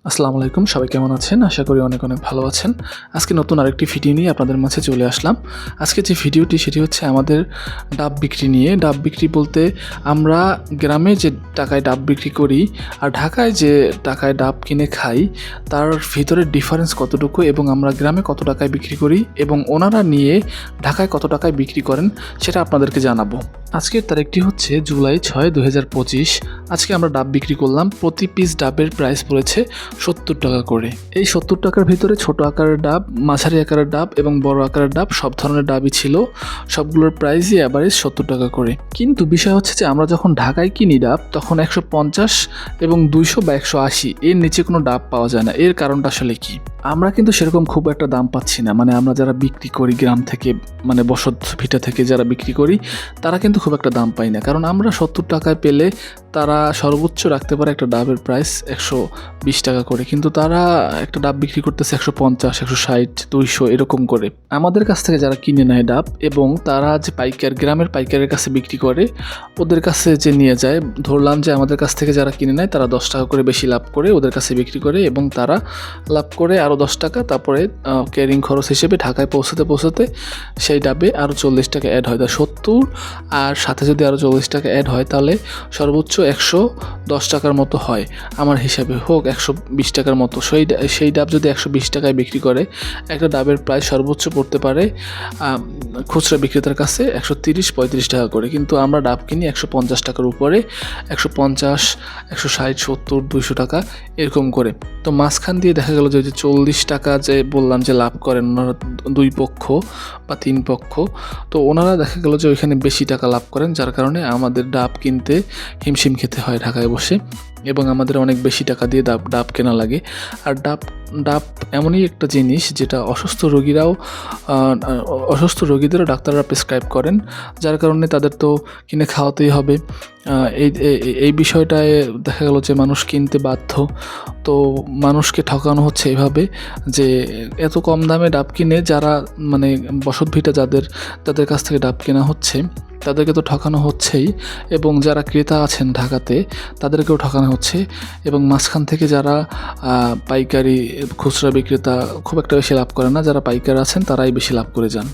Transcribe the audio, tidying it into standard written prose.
আসসালামু আলাইকুম, সবাই কেমন আছেন? আশা করি অনেক ভালো আছেন। আজকে নতুন আরেকটি ভিডিও নিয়ে আপনাদের মাঝে চলে আসলাম। আজকে যে ভিডিওটি সেটি হচ্ছে আমাদের ডাব বিক্রি নিয়ে। ডাব বিক্রি বলতে আমরা গ্রামে যে টাকায় ডাব বিক্রি করি আর ঢাকায় যে টাকায় ডাব কিনে খাই, তার ভিতরে ডিফারেন্স কতটুকু এবং আমরা গ্রামে কত টাকায় বিক্রি করি এবং ওনারা নিয়ে ঢাকায় কত টাকায় বিক্রি করেন সেটা আপনাদেরকে জানাবো। আজকের তারিখটি হচ্ছে জুলাই 6, 2025। আজকে আমরা ডাব বিক্রি করলাম। প্রতি পিস ডাবের প্রাইস পড়েছে 70 টাকা করে। এই 70 টাকার ভিতরে ছোট আকারের ডাব, মাঝারি আকারের ডাব এবং বড় আকারের ডাব সব ধরনের ডাবই ছিল। সবগুলোর প্রাইসই অ্যাভারেজ 70 টাকা করে। কিন্তু বিষয় হচ্ছে যে আমরা যখন ঢাকায় কিনি ডাব, তখন 150 এবং 200 বা 180 এর নিচে কোনো ডাব পাওয়া যায় না। এর কারণটা আসলে কি? আমরা কিন্তু সেরকম খুব একটা দাম পাচ্ছি না। মানে আমরা যারা বিক্রি করি গ্রাম থেকে, মানে বসত ভিটা থেকে যারা বিক্রি করি, তারা কিন্তু খুব একটা দাম পাই না। কারণ আমরা 70 টাকায় পেলে তারা সর্বোচ্চ রাখতে পারে একটা ডাবের প্রাইস 120 টাকা করে, কিন্তু তারা একটা ডাব বিক্রি করতেছে 150, 160, 200 এরকম করে। আমাদের কাছ থেকে যারা কিনে নেয় ডাব এবং তারা যে পাইকার, গ্রামের পাইকারের কাছে বিক্রি করে, ওদের কাছে যে নিয়ে যায়, ধরলাম যে আমাদের কাছ থেকে যারা কিনে নেয় তারা 10 টাকা করে বেশি লাভ করে ওদের কাছে বিক্রি করে এবং তারা লাভ করে আরও 10 টাকা। তারপরে ক্যারিং খরচ হিসেবে ঢাকায় পৌঁছাতে সেই ডাবে আরও 40 টাকা অ্যাড হয়। 70 আর সাথে যদি আরও 40 টাকা অ্যাড হয়, তাহলে সর্বোচ্চ 110 টাকার মতো হয় আমার হিসাবে, হোক 120 টাকার মতো। সেই ডাব যদি 120 টাকায় বিক্রি করে, একটা ডাবের প্রায় সর্বোচ্চ পড়তে পারে খুচরা বিক্রেতার কাছে 130-35 টাকা করে। কিন্তু আমরা ডাব কিনি 150 টাকার উপরে, 150, 160, 70, 200 টাকা এরকম করে। তো মাঝখান দিয়ে দেখা গেল যে 40 টাকা যে বললাম যে লাভ করেন ওনারা, 2 পক্ষ বা 3 পক্ষ, তো ওনারা দেখা গেল যে ওইখানে বেশি টাকা লাভ করেন, যার কারণে আমাদের ডাব কিনতে হিমশিম খেতে হয় ঢাকায় বসে এবং আমাদের অনেক বেশি টাকা দিয়ে ডাব কেনা লাগে। আর ডাব এমনই একটা জিনিস যেটা অসুস্থ রোগীদেরও ডাক্তাররা প্রেসক্রাইব করেন, যার কারণে তাদের তো কিনে খাওয়াতেই হবে। এই বিষয়টায় দেখা গেল যে মানুষ কিনতে বাধ্য। তো মানুষকে ঠকানো হচ্ছে এভাবে যে এত কম দামে ডাব কিনে যারা, মানে বসত ভিটা যাদের কাছ থেকে ডাব কেনা হচ্ছে, তাদেরকে তো ঠকানো হচ্ছেই এবং যারা ক্রেতা আছেন ঢাকাতে তাদেরকেও ঠকানো হচ্ছে এবং মাঝখান থেকে যারা পাইকারি খুচরা বিক্রেতা খুব একটা বেশি লাভ করে না, যারা পাইকার আছেন তারাই বেশি লাভ করে যান।